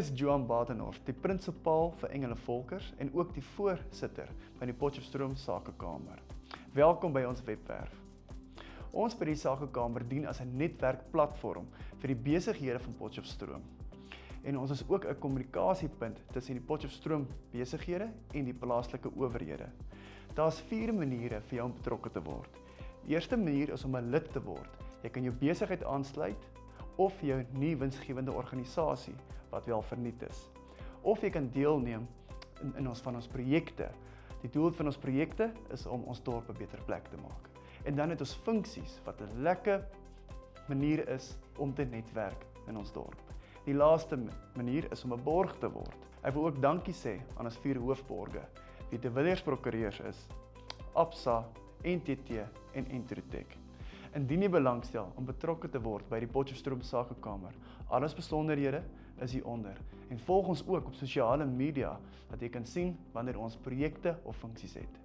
is Johan Badenhorst, die prinsipaal vir Engele Volkers en ook die voorsitter by die Potchefstroom Sakekamer. Welkom by ons webwerf. Ons by die Sakekamer dien as 'n netwerkplatform vir die besighede van Potchefstroom. En ons is ook 'n kommunikasiepunt tussen die Potchefstroom besighede en die plaaslike owerhede. Daar's 4 maniere vir jou om betrokke te word. Die eerste manier is om 'n lid te word. Jy kan jou besigheid aansluit of jou nie winsgewende organisasie wat wel verniet is. Of jy kan deelneem in ons projekte. Die doel van ons projekte is om ons dorp 'n beter plek te maak. En dan het ons funksies wat 'n lekker manier is om te netwerk in ons dorp. Die laaste manier is om 'n borg te word. Ek wil ook dankie sê aan ons 4 hoofborge, wie De Villiers Prokureurs is, Absa, NTT en Introtech. Indien jy belangstel om betrokke te word by die Potchefstroom Sakekamer, alles besonderhede is hieronder. En volg ons ook op sosiale media, dat jy kan sien wanneer ons projekte of funksies het.